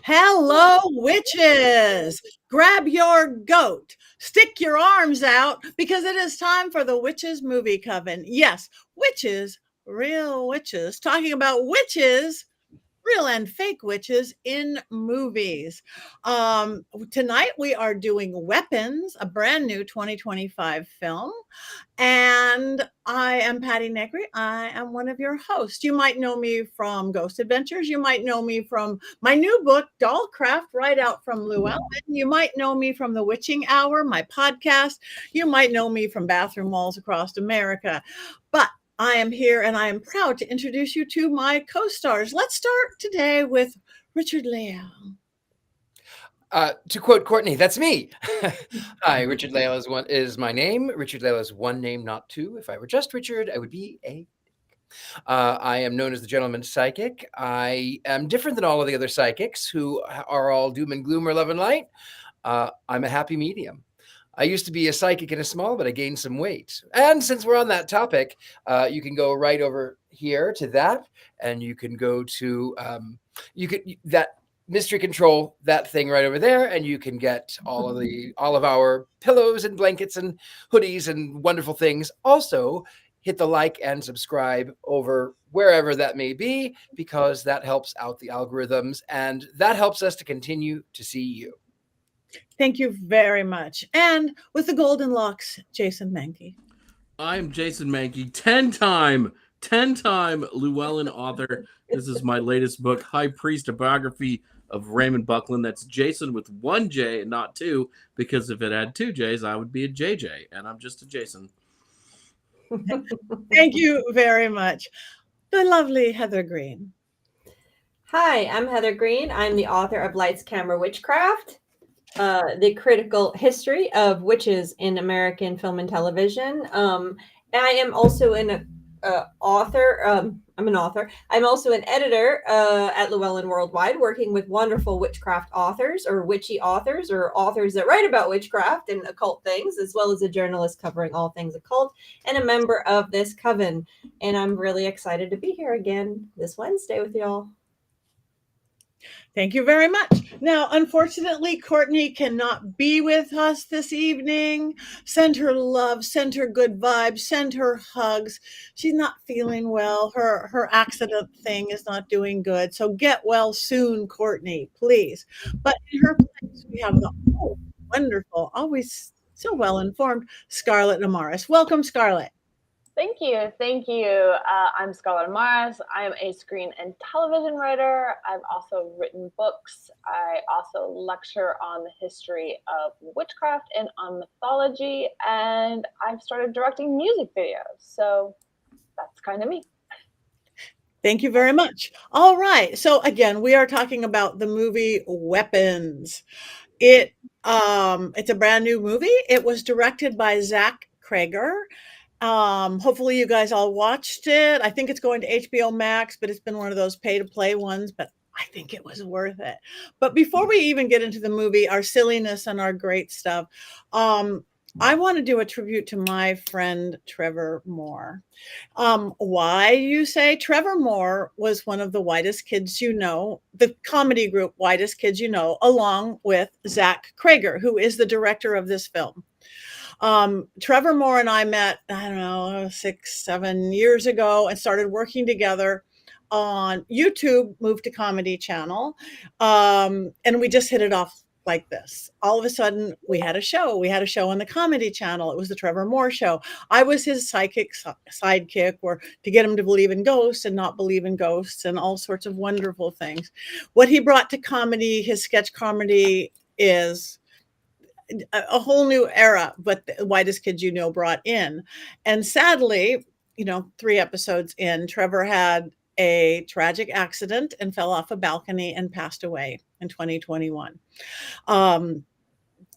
Hello, witches! Grab your goat, stick your arms out, because it is time for the Witches Movie Coven. Yes, witches, real witches, talking about witches, real and fake witches in movies. Tonight we are doing Weapons, a brand new 2025 film. And I am Patti Negri. I am one of your hosts. You might know me from Ghost Adventures. You might know me from my new book, Dollcraft, right out from Llewellyn. You might know me from The Witching Hour, my podcast. You might know me from Bathroom Walls Across America. But I am here and I am proud to introduce you to my co-stars. Let's start today with Richard-Lael. To quote Courtney, that's me. Hi, Richard-Lael is my name. Richard-Lael is one name, not two. If I were just Richard, I would be a. I am known as the gentleman psychic. I am different than all of the other psychics who are all doom and gloom or love and light. I'm a happy medium. I used to be a psychic and a small, but I gained some weight. And since we're on that topic, you can go right over here to that, and you can go to that mystery control, that thing right over there, and you can get all of our pillows and blankets and hoodies and wonderful things. Also, hit the like and subscribe over wherever that may be, because that helps out the algorithms and that helps us to continue to see you. Thank you very much. And with the golden locks, Jason Mankey. I'm Jason Mankey, 10-time Llewellyn author. This is my latest book, High Priest, a biography of Raymond Buckley. That's Jason with one J and not two, because if it had two J's, I would be a JJ, and I'm just a Jason. Thank you very much. The lovely Heather Greene. Hi, I'm Heather Greene. I'm the author of Lights, Camera, Witchcraft, the critical history of witches in American film and television. I am also an author. I'm an author. I'm also an editor at Llewellyn Worldwide, working with wonderful witchcraft authors or witchy authors or authors that write about witchcraft and occult things, as well as a journalist covering all things occult and a member of this coven. And I'm really excited to be here again this Wednesday with y'all. Thank you very much. Now, unfortunately, Courtney cannot be with us this evening. Send her love, send her good vibes, send her hugs. She's not feeling well. Her accident thing is not doing good. So get well soon, Courtney, please. But in her place, we have the wonderful, always so well informed, Scarlett Amaris. Welcome, Scarlett. Thank you. Thank you. I'm Scarlett Amaris. I'm a screen and television writer. I've also written books. I also lecture on the history of witchcraft and on mythology, and I've started directing music videos. So that's kind of me. Thank you very much. All right. So again, we are talking about the movie Weapons. It's a brand new movie. It was directed by Zach Cregger. Hopefully you guys all watched it. I think it's going to HBO Max, but it's been one of those pay to play ones, but I think it was worth it. But before we even get into the movie, our silliness and our great stuff, I want to do a tribute to my friend Trevor Moore. Why, you say? Trevor Moore was one of the Whitest Kids You Know, the comedy group Whitest Kids You Know, along with Zach Cregger, who is the director of this film. Trevor Moore and I met, I don't know, 6-7 years ago and started working together on YouTube, moved to Comedy Channel. And we just hit it off like this. All of a sudden we had a show. We had a show on the Comedy Channel. It was the Trevor Moore Show. I was his psychic sidekick, or to get him to believe in ghosts and not believe in ghosts and all sorts of wonderful things. What he brought to comedy, his sketch comedy, is a whole new era, but the Whitest Kids You Know brought in. And sadly, 3 episodes in, Trevor had a tragic accident and fell off a balcony and passed away in 2021.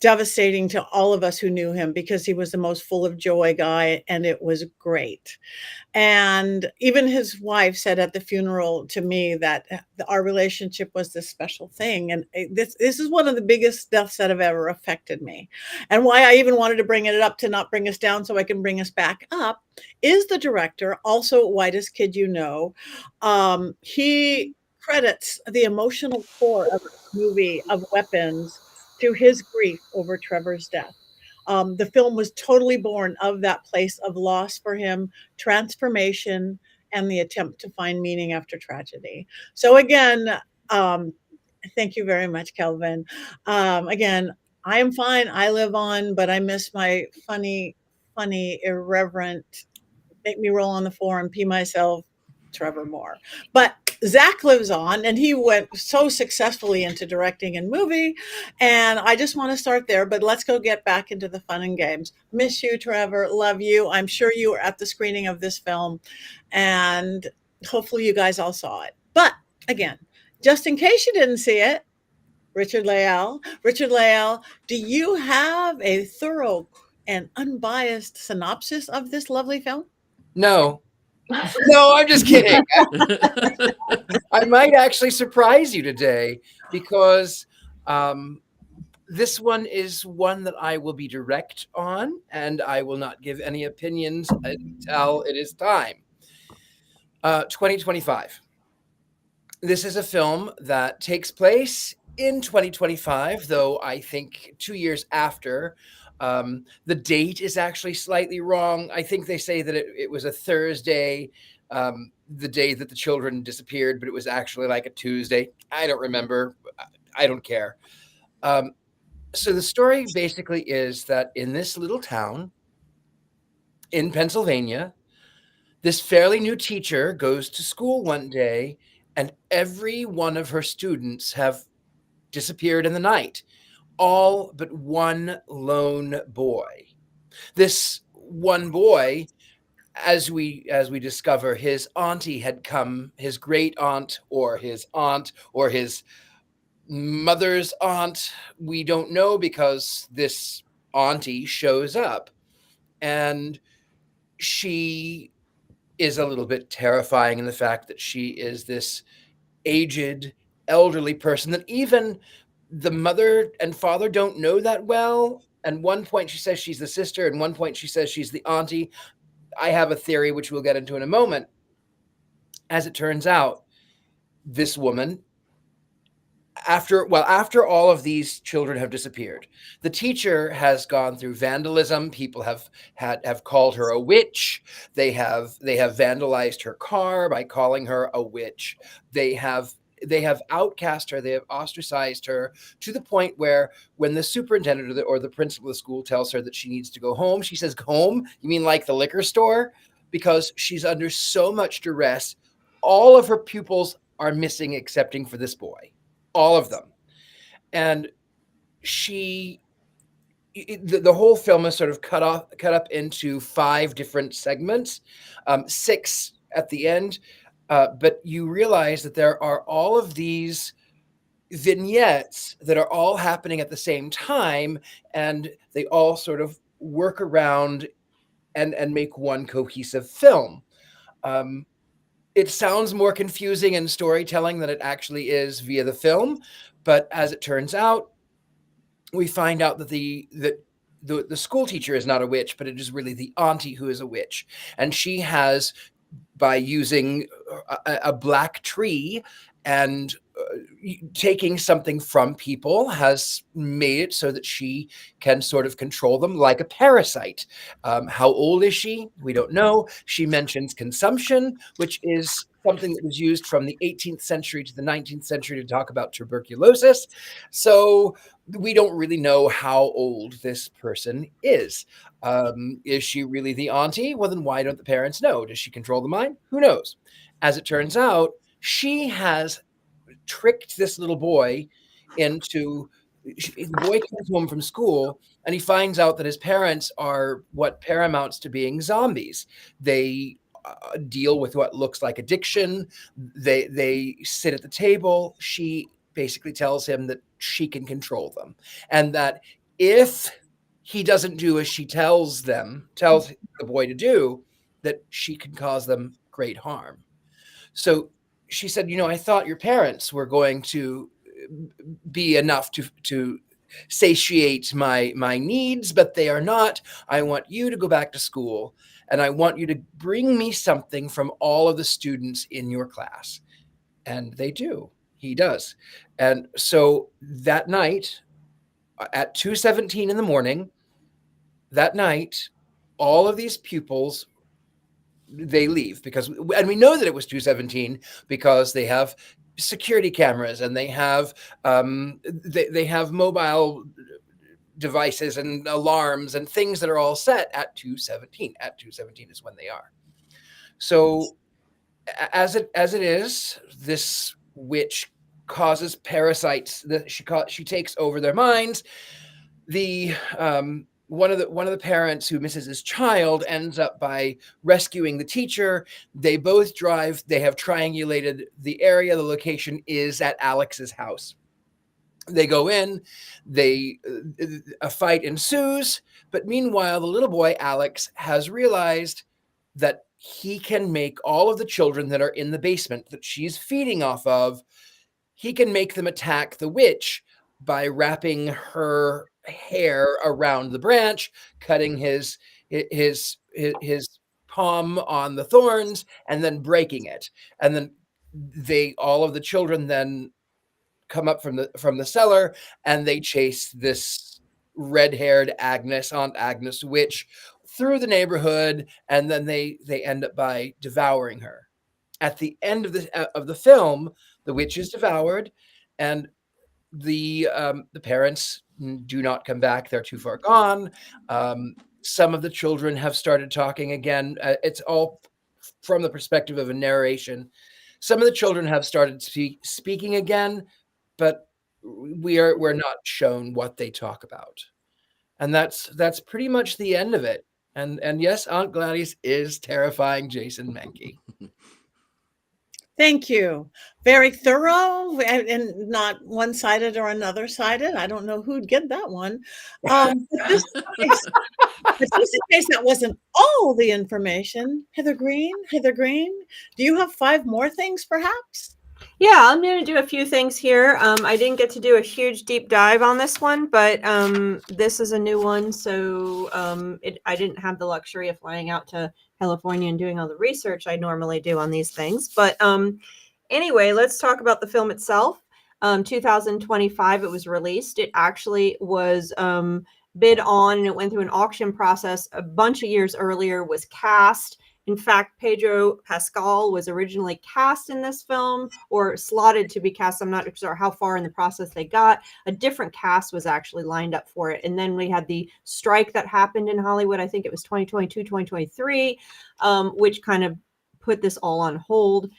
Devastating to all of us who knew him, because he was the most full of joy guy, and it was great. And even his wife said at the funeral to me that our relationship was this special thing. And this is one of the biggest deaths that have ever affected me. And why I even wanted to bring it up, to not bring us down so I can bring us back up, is the director, also Whitest Kid You Know. He credits the emotional core of the movie of Weapons to his grief over Trevor's death. The film was totally born of that place of loss for him, transformation, and the attempt to find meaning after tragedy. So again, um, thank you very much, Kelvin. Again, I am fine. I live on, but I miss my funny, irreverent, make me roll on the floor and pee myself, Trevor Moore. But Zach lives on, and he went so successfully into directing and movie. And I just want to start there, but let's go get back into the fun and games. Miss you, Trevor. Love you. I'm sure you were at the screening of this film, and hopefully you guys all saw it. But again, just in case you didn't see it, Richard-Lael, do you have a thorough and unbiased synopsis of this lovely film? No. No, I'm just kidding. I might actually surprise you today because this one is one that I will be direct on, and I will not give any opinions until it is time. 2025. This is a film that takes place in 2025, though I think 2 years after. The date is actually slightly wrong. I think they say that it was a Thursday, the day that the children disappeared, but it was actually like a Tuesday. I don't remember. I don't care. So the story basically is that in this little town in Pennsylvania, this fairly new teacher goes to school one day, and every one of her students have disappeared in the night. All but one lone boy. This one boy, as we discover, his auntie had come, his great aunt or his mother's aunt. We don't know, because this auntie shows up, and she is a little bit terrifying in the fact that she is this aged, elderly person that even the mother and father don't know that well. At one point she says she's the sister, and one point she says she's the auntie. I have a theory which we'll get into in a moment. As it turns out, this woman, after all of these children have disappeared, the teacher has gone through vandalism. People have called her a witch. They have vandalized her car by calling her a witch. They have outcast her. They have ostracized her to the point where when the superintendent or the principal of the school tells her that she needs to go home, she says, "Home? You mean like the liquor store?" Because she's under so much duress. All of her pupils are missing excepting for this boy. All of them. And the whole film is sort of cut up into 5 different segments, 6 at the end. But you realize that there are all of these vignettes that are all happening at the same time, and they all sort of work around and make one cohesive film. It sounds more confusing in storytelling than it actually is via the film, but as it turns out, we find out that the school teacher is not a witch, but it is really the auntie who is a witch, and she has, by using a black tree and taking something from people, has made it so that she can sort of control them like a parasite. How old is she? We don't know. She mentions consumption, which is something that was used from the 18th century to the 19th century to talk about tuberculosis. So we don't really know how old this person is. Is she really the auntie? Well, then why don't the parents know? Does she control the mind? Who knows? As it turns out, she has tricked this little boy into, the boy comes home from school and he finds out that his parents are what paramounts to being zombies. They deal with what looks like addiction. They sit at the table. She basically tells him that she can control them, and that if he doesn't do as she tells the boy to do, that she can cause them great harm. So she said, I thought your parents were going to be enough to satiate my needs, but they are not. I want you to go back to school, and I want you to bring me something from all of the students in your class. And they do. He does. And so that night at 2:17 in the morning, that night, all of these pupils, they leave and we know that it was 2:17 because they have security cameras and they have mobile devices and alarms and things that are all set at 2:17. At 2:17 is when they are. So as it is, this witch causes parasites that she takes over their minds. The one of the parents who misses his child ends up by rescuing the teacher. They both drive. They have triangulated the area. The location is at Alex's house. They go in. A fight ensues. But meanwhile, the little boy Alex has realized that he can make all of the children that are in the basement that she's feeding off of, he can make them attack the witch by wrapping her hair around the branch, cutting his palm on the thorns, and then breaking it. And then all of the children then come up from the cellar, and they chase this red-haired Aunt Agnes witch through the neighborhood, and then they end up by devouring her. At the end of the film, the witch is devoured, and the parents do not come back. They're too far gone. Some of the children have started talking again. It's all from the perspective of a narration. Some of the children have started speaking again, but we're not shown what they talk about. And that's pretty much the end of it. And yes, Aunt Gladys is terrifying Jason Mankey. Thank you. Very thorough and not one-sided or another-sided. I don't know who'd get that one. But just in case that wasn't all the information, Heather Greene, do you have 5 more things perhaps? Yeah, I'm going to do a few things here. I didn't get to do a huge deep dive on this one, but this is a new one, so I didn't have the luxury of flying out to California and doing all the research I normally do on these things. But anyway, let's talk about the film itself. 2025, it was released. It actually was bid on, and it went through an auction process a bunch of years earlier, was cast. In fact, Pedro Pascal was originally cast in this film, or slotted to be cast. I'm not sure how far in the process they got. A different cast was actually lined up for it. And then we had the strike that happened in Hollywood. I think it was 2022, 2023, which kind of put this all on hold.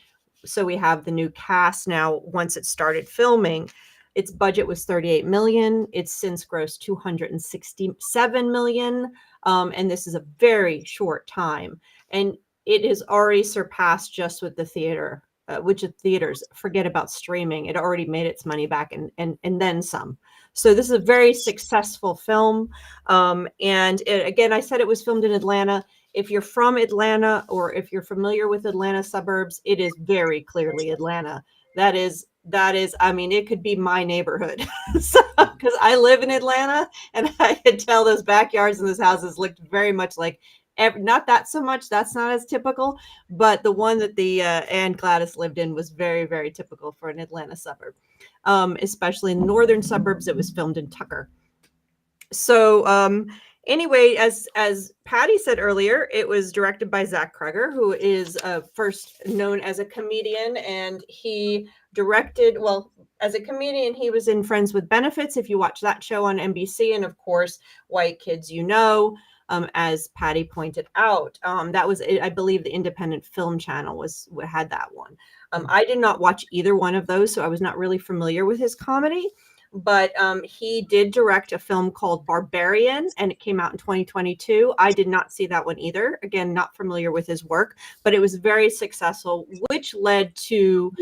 So we have the new cast now once it started filming. Its budget was $38 million. It's since grossed $267 million. And this is a very short time. And it has already surpassed just with the theater, which is theaters, forget about streaming. It already made its money back and then some. So this is a very successful film. And again, I said it was filmed in Atlanta. If you're from Atlanta or if you're familiar with Atlanta suburbs, it is very clearly Atlanta. That is, I mean, it could be my neighborhood because I live in Atlanta, and I could tell those backyards and those houses looked very much like, not that so much, that's not as typical, but the one that the Ann Gladys lived in was very, very typical for an Atlanta suburb, especially in the northern suburbs. It was filmed in Tucker. So anyway, as Patty said earlier, it was directed by Zach Kreger, who is first known as a comedian, and he directed, well, as a comedian, he was in Friends with Benefits, if you watch that show on NBC, and of course, White Kids You Know, as Patty pointed out. That was, I believe, the Independent Film Channel had that one. I did not watch either one of those, so I was not really familiar with his comedy. But he did direct a film called Barbarian, and it came out in 2022. I did not see that one either. Again, not familiar with his work, but it was very successful, which led to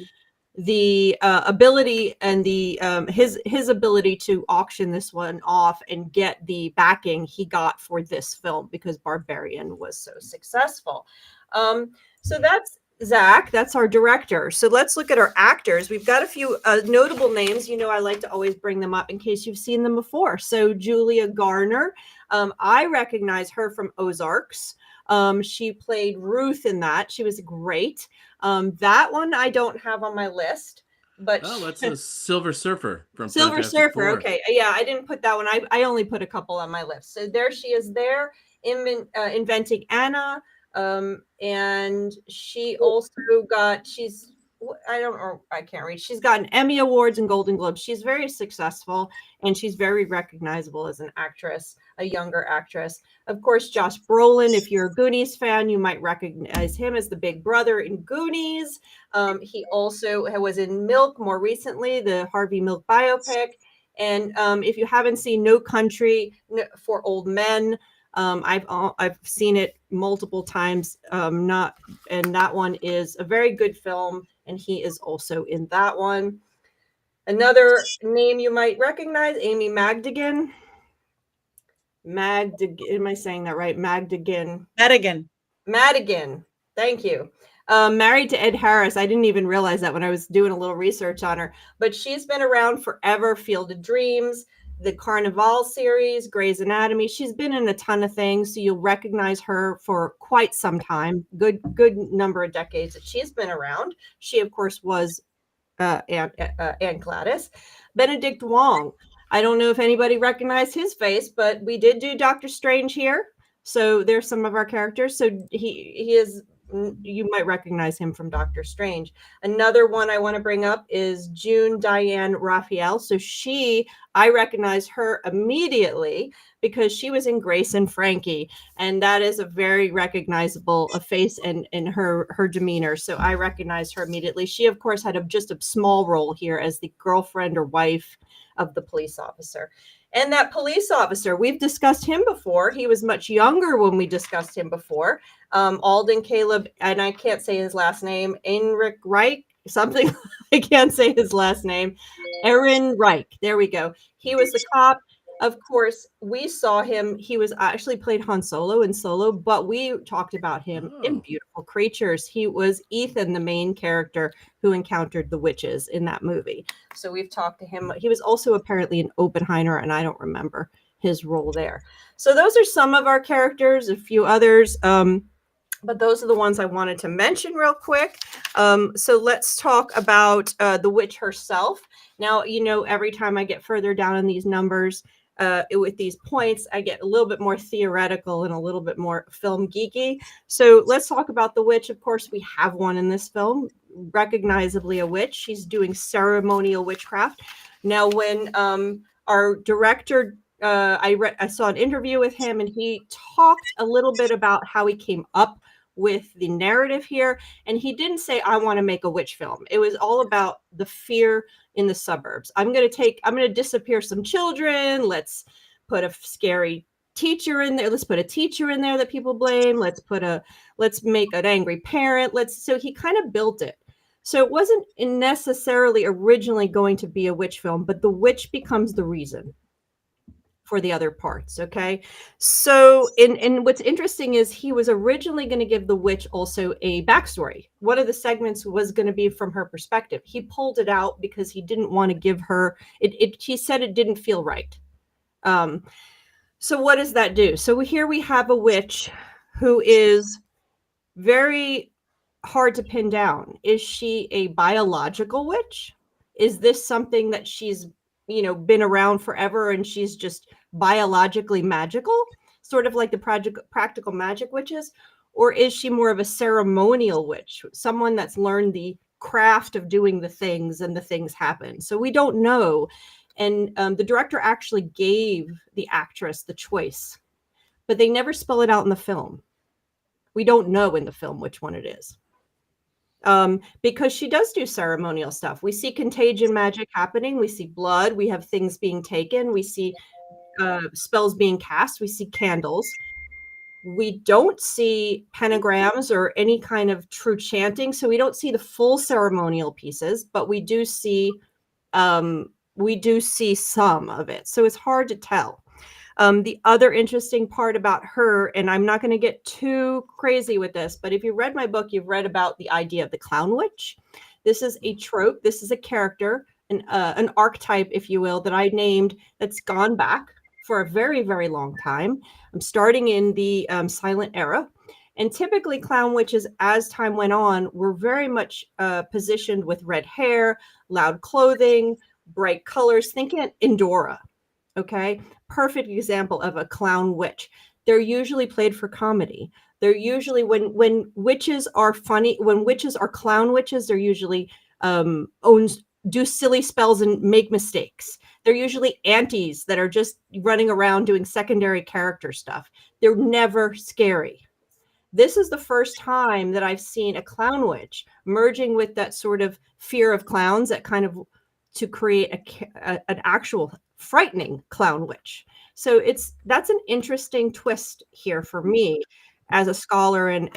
the ability and the his ability to auction this one off and get the backing he got for this film because Barbarian was so successful. So that's Zach, that's our director. So let's look at our actors. We've got a few notable names. You know, I like to always bring them up in case you've seen them before. So Julia Garner, I recognize her from Ozarks. She played Ruth in that. She was great. That one I don't have on my list, but Oh, that's a Silver Surfer from Silver Fantastic Surfer. Four. Okay, yeah, I didn't put that one. I only put a couple on my list. So there she is there, inventing Anna. And she also got, I can't read. She's gotten Emmy Awards and Golden Globes. She's very successful and she's very recognizable as an actress, a younger actress. Of course, Josh Brolin, if you're a Goonies fan, you might recognize him as the big brother in Goonies. He also was in Milk more recently, the Harvey Milk biopic. And if you haven't seen No Country for Old Men, I've seen it multiple times. And that one is a very good film, and he is also in that one. Another name you might recognize, Amy Madigan. Am I saying that right? Madigan. Thank you. Married to Ed Harris. I didn't even realize that when I was doing a little research on her, but she's been around forever. Field of Dreams, the Carnival series, Grey's Anatomy. She's been in a ton of things, so you'll recognize her for quite some time. Good number of decades that she's been around. She, of course, was Aunt Gladys. Benedict Wong. I don't know if anybody recognized his face, but we did do Doctor Strange here. So there's some of our characters. So he is, you might recognize him from Doctor Strange. Another one I want to bring up is June Diane Raphael. So I recognize her immediately because she was in Grace and Frankie. And that is a very recognizable face and her demeanor. So I recognize her immediately. She, of course, had just a small role here as the girlfriend or wife of the police officer. And that police officer, we've discussed him before. He was much younger when we discussed him before. Alden Caleb, and I can't say his last name, Enric Reich, something. I can't say his last name. Aaron Reich. There we go. He was the cop. Of course, we saw him. He was actually played Han Solo in Solo, but we talked about him in Beautiful Creatures. He was Ethan, the main character who encountered the witches in that movie. So we've talked to him. He was also apparently in Oppenheimer, and I don't remember his role there. So those are some of our characters, a few others. But those are the ones I wanted to mention real quick. So let's talk about the witch herself. Now, every time I get further down in these numbers, with these points, I get a little bit more theoretical and a little bit more film geeky. So let's talk about the witch. Of course, we have one in this film, recognizably a witch. She's doing ceremonial witchcraft. Now, when our director, I saw an interview with him, and he talked a little bit about how he came up with the narrative here. And he didn't say, I want to make a witch film. It was all about the fear in the suburbs. I'm going to disappear some children. Let's put a scary teacher in there. Let's put a teacher in there that people blame. Let's make an angry parent. So he kind of built it. So it wasn't necessarily originally going to be a witch film, but the witch becomes the reason for the other parts. Okay. So and what's interesting is he was originally going to give the witch also a backstory. One of the segments was going to be from her perspective. He pulled it out because he didn't want to give her he said it didn't feel right. So what does that do? So here we have a witch who is very hard to pin down. Is she a biological witch? Is this something that she's been around forever and she's just biologically magical, sort of like the practical magic witches? Or is she more of a ceremonial witch, someone that's learned the craft of doing the things and the things happen? So we don't know. And the director actually gave the actress the choice, but they never spell it out in the film. We don't know in the film which one it is. Because she does do ceremonial stuff. We see contagion magic happening. We see blood. We have things being taken. We see spells being cast. We see candles. We don't see pentagrams or any kind of true chanting. So we don't see the full ceremonial pieces, but we do see some of it. So it's hard to tell. The other interesting part about her, and I'm not going to get too crazy with this, but if you read my book, you've read about the idea of the clown witch. This is a trope. This is a character, an archetype, if you will, that I named that's gone back for a very, very long time. I'm starting in the silent era. And typically clown witches, as time went on, were very much positioned with red hair, loud clothing, bright colors. Think at Endora, okay? Perfect example of a clown witch. They're usually played for comedy. They're usually, when witches are funny, when witches are clown witches, they're usually do silly spells and make mistakes. They're usually aunties that are just running around doing secondary character stuff. They're never scary. This is the first time that I've seen a clown witch merging with that sort of fear of clowns, that kind of to create an actual frightening clown witch. So that's an interesting twist here for me as a scholar and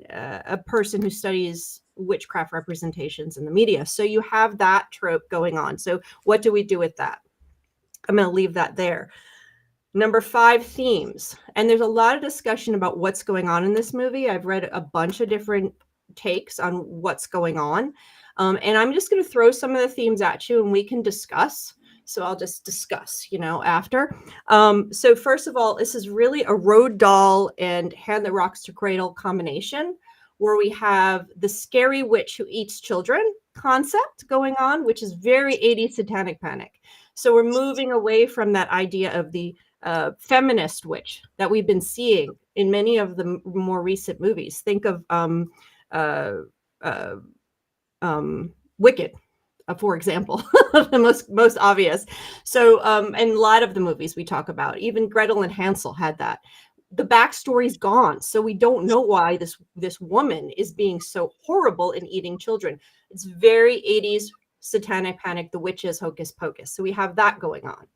a person who studies witchcraft representations in the media. So you have that trope going on. So what do we do with that? I'm going to leave that there. Number 5, themes. And there's a lot of discussion about what's going on in this movie. I've read a bunch of different takes on what's going on. And I'm just going to throw some of the themes at you and we can discuss. So I'll just discuss, after. So first of all, this is really a road doll and hand that rocks to cradle combination, where we have the scary witch who eats children concept going on, which is very 80s satanic panic. So we're moving away from that idea of the feminist witch that we've been seeing in many of the more recent movies. Think of Wicked, for example, the most obvious. So, and a lot of the movies we talk about, even Gretel and Hansel had that. The backstory's gone, so we don't know why this woman is being so horrible in eating children. It's very 80s satanic panic, the witches, hocus pocus. So we have that going on.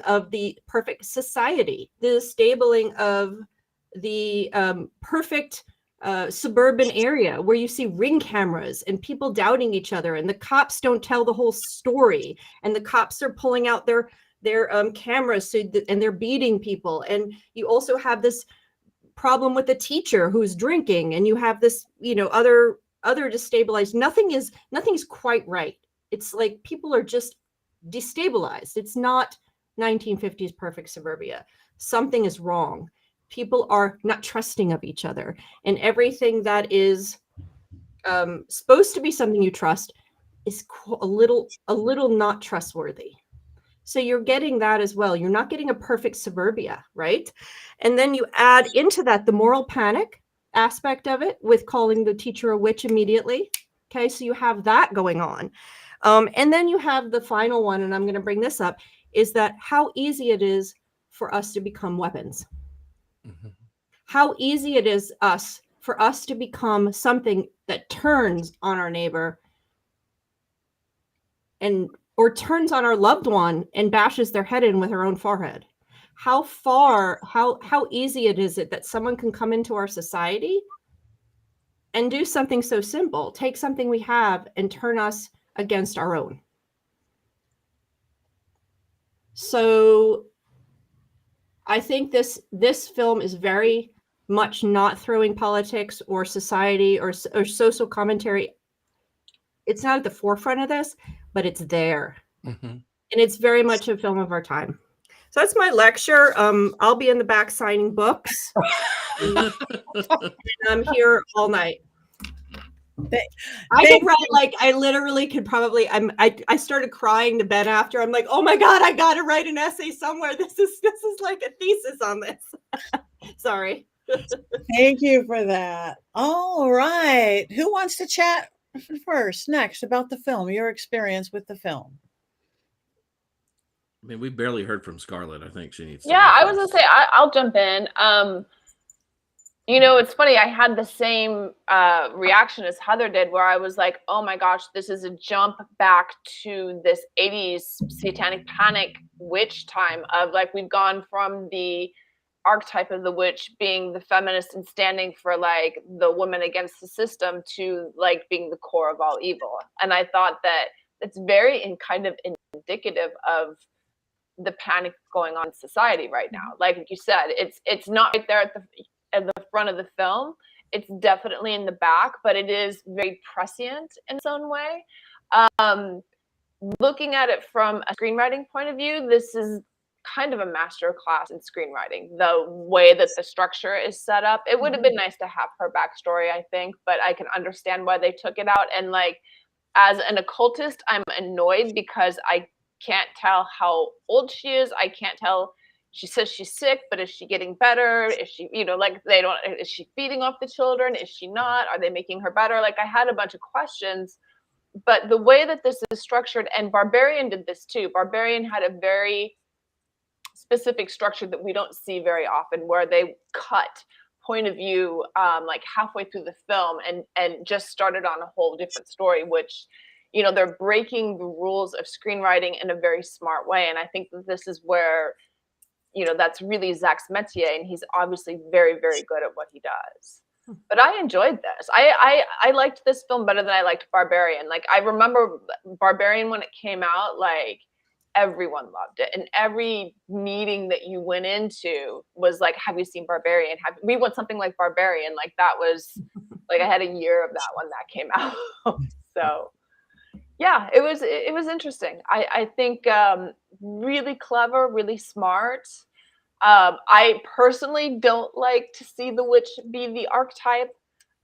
Of the perfect society, the stabling of the perfect suburban area where you see ring cameras and people doubting each other, and the cops don't tell the whole story, and the cops are pulling out their cameras and they're beating people, and you also have this problem with the teacher who's drinking, and you have this other destabilized. Nothing's quite right. It's like people are just destabilized. It's not 1950s perfect suburbia. Something is wrong. People are not trusting of each other, and everything that is supposed to be something you trust is a little not trustworthy. So you're getting that as well. You're not getting a perfect suburbia, right? And then you add into that the moral panic aspect of it with calling the teacher a witch immediately. Okay, so you have that going on. And then you have the final one, and I'm going to bring this up, is that how easy it is for us to become weapons. Mm-hmm. How easy it is for us to become something that turns on our neighbor or turns on our loved one and bashes their head in with her own forehead. How easy it is that someone can come into our society and do something so simple, take something we have and turn us against our own. So I think this film is very much not throwing politics or society or social commentary. It's not at the forefront of this, but it's there. Mm-hmm. And it's very much a film of our time. So that's my lecture. I'll be in the back signing books. And I'm here all night. I could write, I literally could probably. I started crying to Ben after. I'm like, oh my god, I gotta write an essay somewhere. This is like a thesis on this. Sorry. Thank you for that. All right, who wants to chat next about the film? Your experience with the film. I mean, we barely heard from Scarlett. I think she needs to. Yeah, I was gonna say I'll jump in. It's funny. I had the same reaction as Heather did, where I was like, oh my gosh, this is a jump back to this 80s satanic panic witch time of we've gone from the archetype of the witch being the feminist and standing for the woman against the system to being the core of all evil. And I thought that it's very kind of indicative of the panic going on in society right now. Like you said, it's not right there at the front of the film. It's definitely in the back, but it is very prescient in its own way. looking at it from a screenwriting point of view, this is kind of a master class in screenwriting. The way that the structure is set up, it would have been nice to have her backstory, I think, but I can understand why they took it out. And like, as an occultist, I'm annoyed because I can't tell how old she is. I can't tell. She says she's sick, but is she getting better? Is she, like they don't, is she feeding off the children? Is she not? Are they making her better? Like I had a bunch of questions, but the way that this is structured, and Barbarian did this too. Barbarian had a very specific structure that we don't see very often, where they cut point of view like halfway through the film and just started on a whole different story, which they're breaking the rules of screenwriting in a very smart way. And I think that this is where that's really Zach's métier, and he's obviously very, very good at what he does. But I enjoyed this. I liked this film better than I liked Barbarian. Like I remember Barbarian when it came out, like everyone loved it, and every meeting that you went into was like, have you seen Barbarian? We want something like Barbarian. Like that was like I had a year of that when that came out. So yeah, it was interesting. I think really clever, really smart. I personally don't like to see the witch be the archetype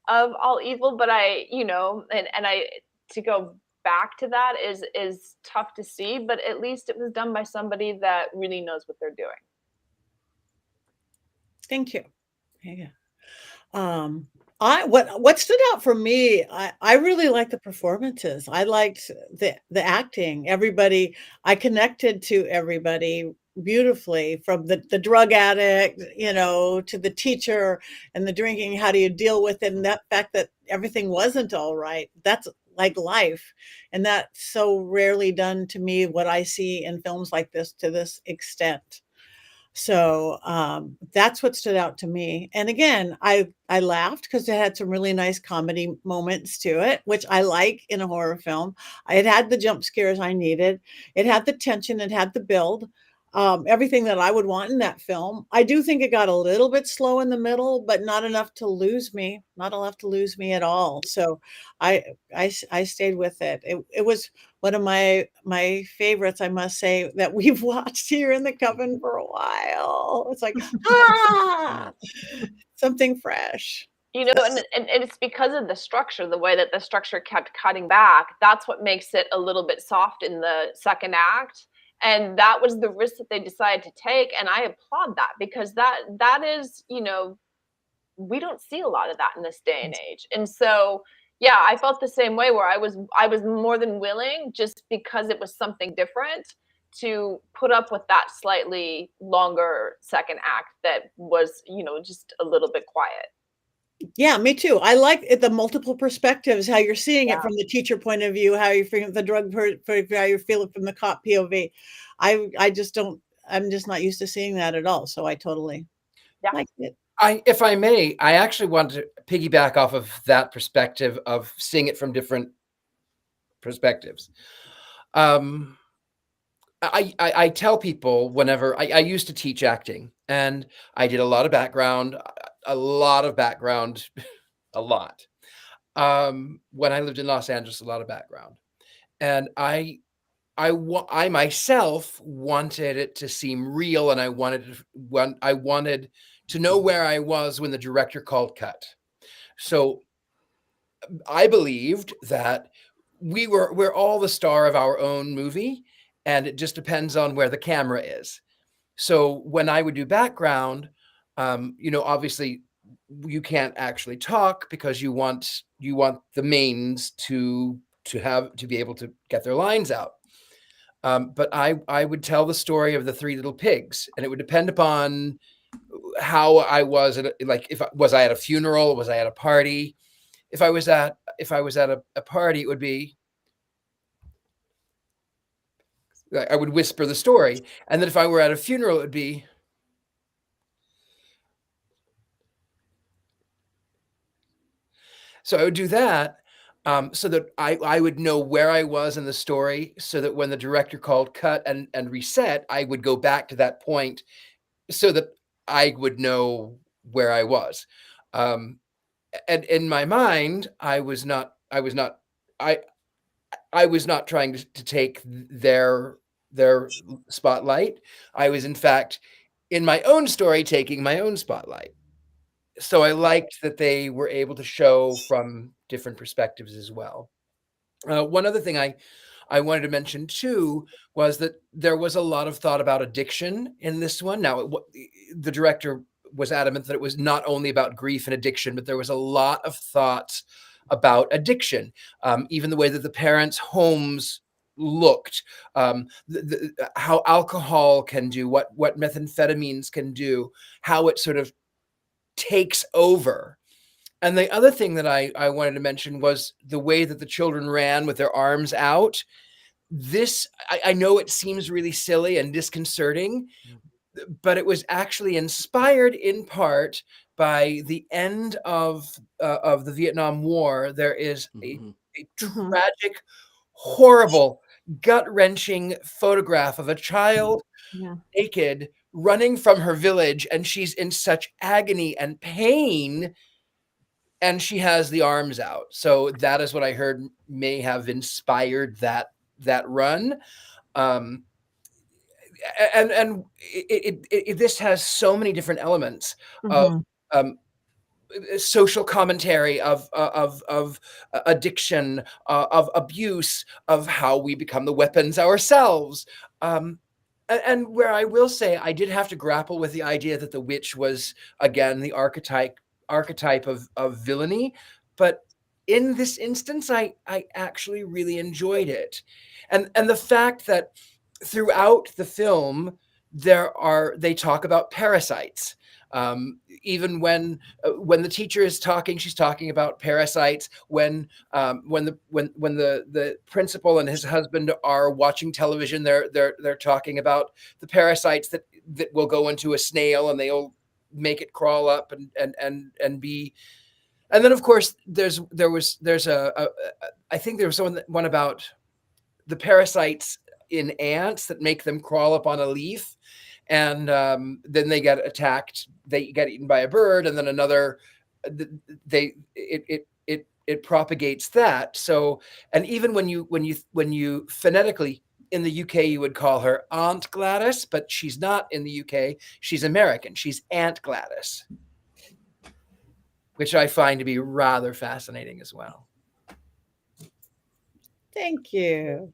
of all evil, but to go back to that is tough to see, but at least it was done by somebody that really knows what they're doing. Thank you. Yeah. What stood out for me, I really liked the performances. I liked the acting. Everybody, I connected to everybody beautifully, from the drug addict, to the teacher and the drinking. How do you deal with it? And that fact that everything wasn't all right. That's like life. And that's so rarely done to me, what I see in films like this to this extent. So that's what stood out to me. And again, I laughed because it had some really nice comedy moments to it, which I like in a horror film. It had the jump scares I needed. It had the tension. It had the build. Everything that I would want in that film. I do think it got a little bit slow in the middle, but not enough to lose me. Not enough to lose me at all. So I stayed with it. It was one of my favorites, I must say, that we've watched here in the Coven for a while. It's like something fresh. And it's because of the structure, the way that the structure kept cutting back. That's what makes it a little bit soft in the second act. And that was the risk that they decided to take. And I applaud that, because that is, we don't see a lot of that in this day and age. And so, yeah, I felt the same way, where I was more than willing, just because it was something different, to put up with that slightly longer second act that was, just a little bit quiet. Yeah, me too. I like the multiple perspectives, how you're seeing it from the teacher point of view, how you're feeling the drug, how you're feeling from the cop POV. I'm just not used to seeing that at all. So I totally liked it. If I may, I actually want to piggyback off of that perspective of seeing it from different perspectives. I tell people whenever I used to teach acting, and I did a lot of background. When I lived in Los Angeles, a lot of background. And I myself wanted it to seem real, and I wanted to know where I was when the director called cut. So I believed that we're all the star of our own movie, and it just depends on where the camera is. So when I would do background, obviously you can't actually talk, because you want the mains to be able to get their lines out. But I would tell the story of the three little pigs, and it would depend upon how I was was I at a funeral? Was I at a party? If I was at a party, it would be, I would whisper the story. And then if I were at a funeral, it would be, so I would do that, so that I would know where I was in the story, so that when the director called cut and reset, I would go back to that point, so that I would know where I was. And in my mind, I I was not trying to take their spotlight. I was, in fact, in my own story, taking my own spotlight. So I liked that they were able to show from different perspectives as well. One other thing I wanted to mention too was that there was a lot of thought about addiction in this one. Now, the director was adamant that it was not only about grief and addiction, but there was a lot of thought about addiction, even the way that the parents' homes looked, how alcohol can do, what methamphetamines can do, how it sort of takes over. And the other thing that I wanted to mention was the way that the children ran with their arms out. This, I know it seems really silly and disconcerting, but it was actually inspired in part by the end of the Vietnam War. There is a tragic, horrible, gut-wrenching photograph of a child naked running from her village, and she's in such agony and pain, and she has the arms out. So that is what I heard may have inspired that run. And this has so many different elements of social commentary, of addiction, of abuse, of how we become the weapons ourselves. And where I will say I did have to grapple with the idea that the witch was, again, the archetype of villainy. But in this instance, I actually really enjoyed it. And the fact that throughout the film, they talk about parasites. Even when the teacher is talking, she's talking about parasites. When the principal and his husband are watching television, they're talking about the parasites that will go into a snail and they'll make it crawl up and be. And then, of course, there's I think there was one about the parasites in ants that make them crawl up on a leaf. And then they get attacked. They get eaten by a bird, and then another. It propagates that. So, and even when you phonetically in the UK, you would call her Aunt Gladys, but she's not in the UK. She's American. She's Aunt Gladys, which I find to be rather fascinating as well. Thank you.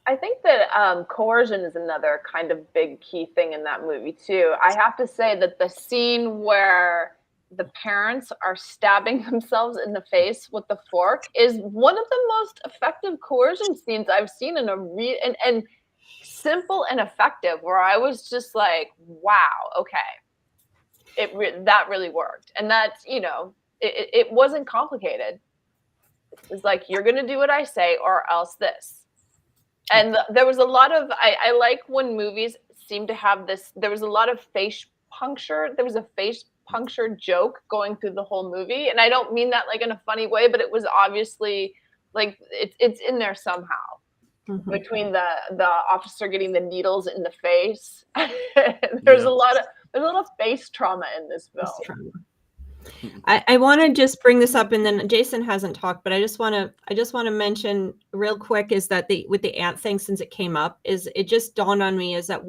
I think that coercion is another kind of big key thing in that movie too. I have to say that the scene where the parents are stabbing themselves in the face with the fork is one of the most effective coercion scenes I've seen in and simple and effective, where I was just like, wow, okay, that really worked. And that's, it wasn't complicated. It was like, you're going to do what I say or else this. And there was a lot of, I like when movies seem to have this, there was a lot of face puncture. There was a face puncture joke going through the whole movie. And I don't mean that like in a funny way, but it was obviously like, it's in there somehow. Between the officer getting the needles in the face. There's a lot of face trauma in this film. I want to just bring this up, and then Jason hasn't talked, but I just want to mention real quick is that with the ant thing, since it came up, is it just dawned on me is that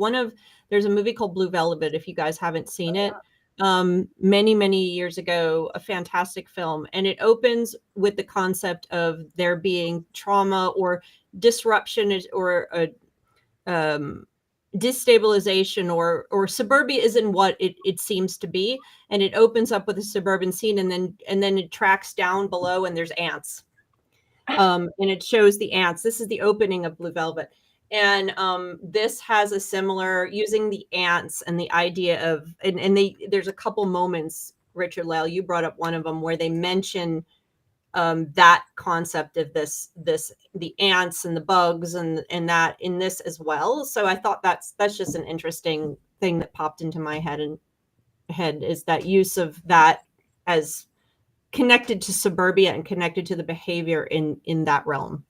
there's a movie called Blue Velvet, if you guys haven't seen it, many years ago, a fantastic film, and it opens with the concept of there being trauma or disruption or destabilization or suburbia isn't what it seems to be, and it opens up with a suburban scene, and then it tracks down below and there's ants, and it shows the ants. This is the opening of Blue Velvet, and this has a similar, using the ants and the idea of there's a couple moments, Richard-Lael, you brought up one of them where they mention that concept of the ants and the bugs and that in this as well. So I thought that's just an interesting thing that popped into my head is that use of that as connected to suburbia and connected to the behavior in that realm.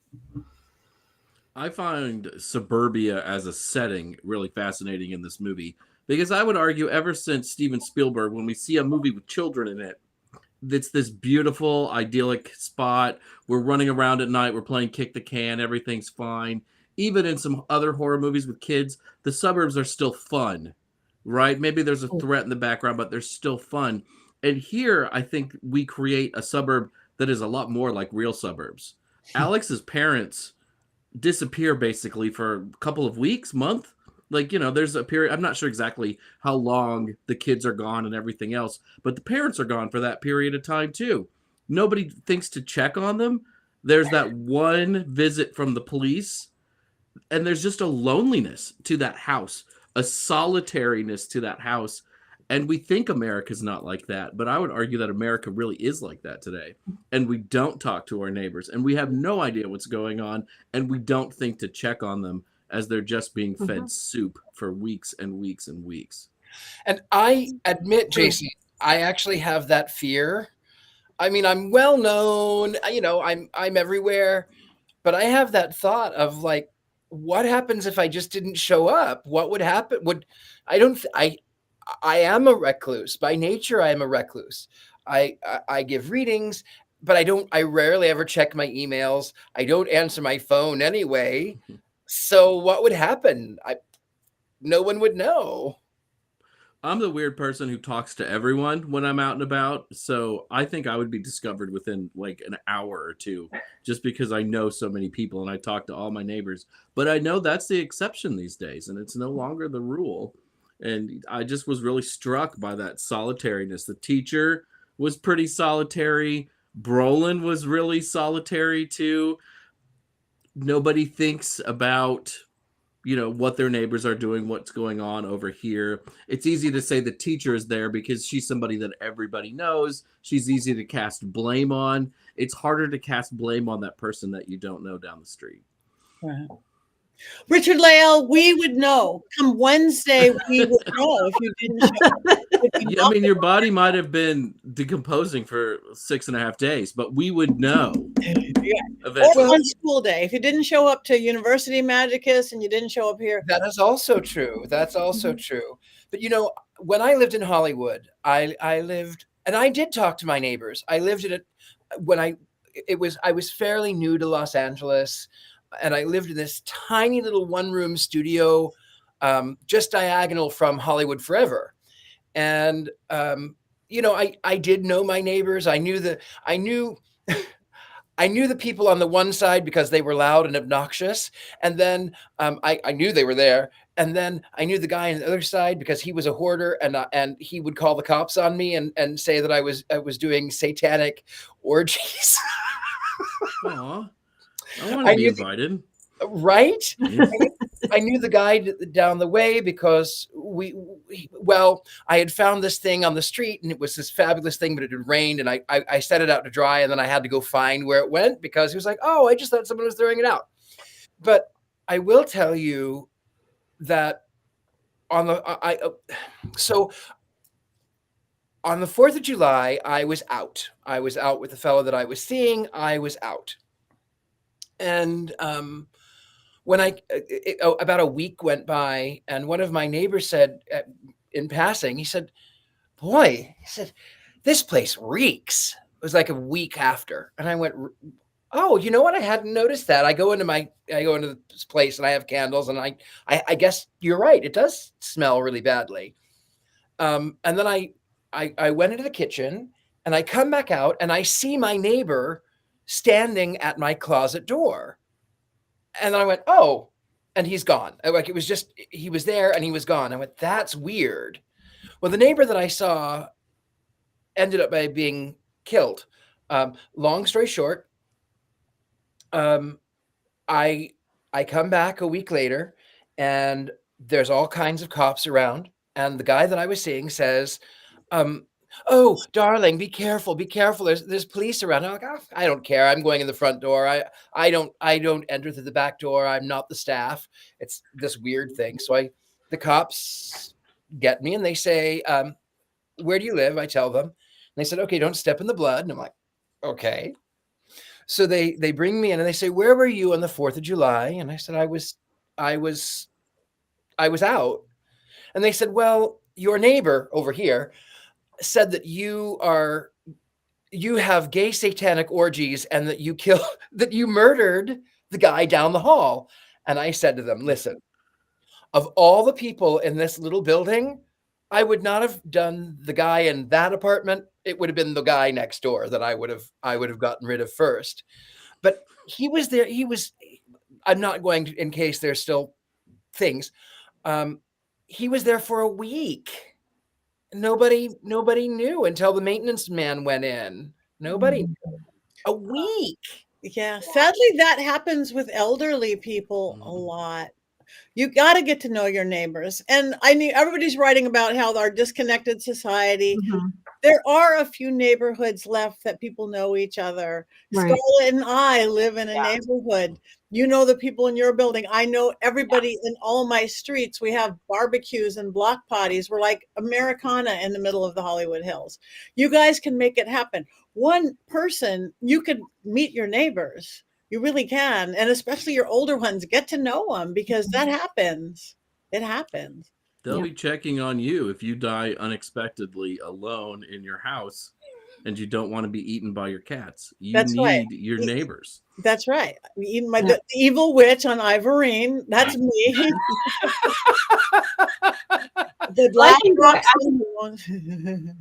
I find suburbia as a setting really fascinating in this movie, because I would argue ever since Steven Spielberg, when we see a movie with children in it, it's this beautiful, idyllic spot. We're running around at night. We're playing kick the can. Everything's fine. Even in some other horror movies with kids, the suburbs are still fun, right? Maybe there's a threat in the background, but they're still fun. And here, I think we create a suburb that is a lot more like real suburbs. Alex's parents disappear basically for a couple of weeks, month. Like, there's a period. I'm not sure exactly how long the kids are gone and everything else, but the parents are gone for that period of time too. Nobody thinks to check on them. There's that one visit from the police, and there's just a loneliness to that house, a solitariness to that house. And we think America's not like that, but I would argue that America really is like that today. And we don't talk to our neighbors, and we have no idea what's going on, and we don't think to check on them as they're just being fed soup for weeks and weeks and weeks. And I admit, Jason, I actually have that fear. I mean, I'm well known, I'm everywhere, but I have that thought of like, what happens if I just didn't show up? What would happen? I am a recluse by nature. I am a recluse. I give readings, but I rarely ever check my emails. I don't answer my phone anyway. So what would happen? No one would know. I'm the weird person who talks to everyone when I'm out and about. So I think I would be discovered within like an hour or two, just because I know so many people and I talk to all my neighbors. But I know that's the exception these days, and it's no longer the rule. And I just was really struck by that solitariness. The teacher was pretty solitary. Brolin was really solitary too. Nobody thinks about what their neighbors are doing, what's going on over here. It's easy to say the teacher is there because she's somebody that everybody knows. She's easy to cast blame on. It's harder to cast blame on that person that you don't know down the street. Right. Richard-Lael, we would know. Come Wednesday, we would know if you didn't show up. Yeah, I mean, your body might have been decomposing for 6.5 days, but we would know. Yeah. Eventually. Or on school day. If you didn't show up to University Magicus and you didn't show up here. That is also true. That's also true. But when I lived in Hollywood, I lived, and I did talk to my neighbors. I lived in it when I was fairly new to Los Angeles, and I lived in this tiny little one-room studio, just diagonal from Hollywood Forever. And I did know my neighbors. I knew the people on the one side because they were loud and obnoxious, and then I knew they were there. And then I knew the guy on the other side because he was a hoarder, and he would call the cops on me and say that I was doing satanic orgies. Aw. I want to be invited. Right? I knew the guy down the way because I had found this thing on the street, and it was this fabulous thing, but it had rained, and I set it out to dry, and then I had to go find where it went because he was like, "Oh, I just thought someone was throwing it out." But I will tell you that on the 4th of July, I was out. I was out with the fellow that I was seeing. I was out. And when about a week went by, and one of my neighbors said in passing, he said, "This place reeks." It was like a week after. And I went, "Oh, you know what? I hadn't noticed that." I go into this place, and I have candles, and I guess you're right. It does smell really badly. And then I went into the kitchen, and I come back out, and I see my neighbor standing at my closet door. And then I went, "Oh," and he's gone. Like, it was just, he was there and he was gone. I went, "That's weird." Well, the neighbor that I saw ended up by being killed. Long story short, I come back a week later, and there's all kinds of cops around. And the guy that I was seeing says, "Oh, darling, be careful, be careful. There's police around." I'm like, "Oh, I don't care. I'm going in the front door. I don't enter through the back door. I'm not the staff." It's this weird thing. So the cops get me, and they say, "Where do you live?" I tell them. And they said, "Okay, don't step in the blood." And I'm like, "Okay." So they bring me in, and they say, "Where were you on the 4th of July?" And I said, I was out. And they said, "Well, your neighbor over here said that you are you have gay satanic orgies and that that you murdered the guy down the hall. And I said to them, listen, of all the people in this little building, I would not have done the guy in that apartment. It would have been the guy next door that I would have gotten rid of first. But he was there. I'm not going to, in case there's still things. He was there for a week. Nobody knew until the maintenance man went in. Nobody. A week. Yeah, sadly, that happens with elderly people a lot. You got to get to know your neighbors. And I mean, everybody's writing about how our disconnected society. There are a few neighborhoods left that people know each other. Right. Scarlett and I live in a neighborhood. You know the people in your building. I know everybody in all my streets. We have barbecues and block parties. We're like Americana in the middle of the Hollywood Hills. You guys can make it happen. One person, you could meet your neighbors. You really can. And especially your older ones, get to know them because that happens. It happens. They'll be checking on you if you die unexpectedly alone in your house and you don't want to be eaten by your cats. You need your neighbors. That's right. The evil witch on Ivorine. That's me.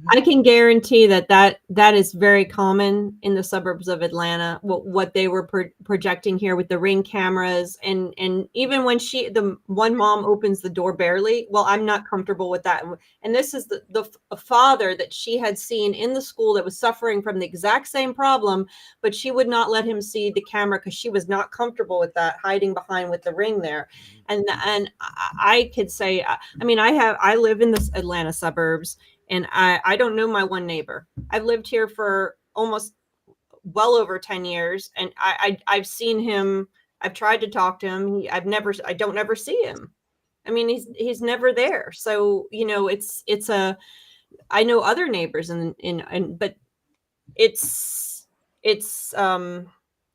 I can guarantee that is very common in the suburbs of Atlanta. What they were projecting here with the Ring cameras, and even when the one mom opens the door barely, well, I'm not comfortable with that. And this is the father that she had seen in the school that was suffering from the exact same problem, but she would not let him see the camera because she was not comfortable with that, hiding behind with the Ring there. And I could say, I mean, I live in the Atlanta suburbs, and I don't know my one neighbor. I've lived here for almost well over 10 years, and I've seen him. I've tried to talk to him. I don't ever see him. I mean, he's never there. So, you know, I know other neighbors but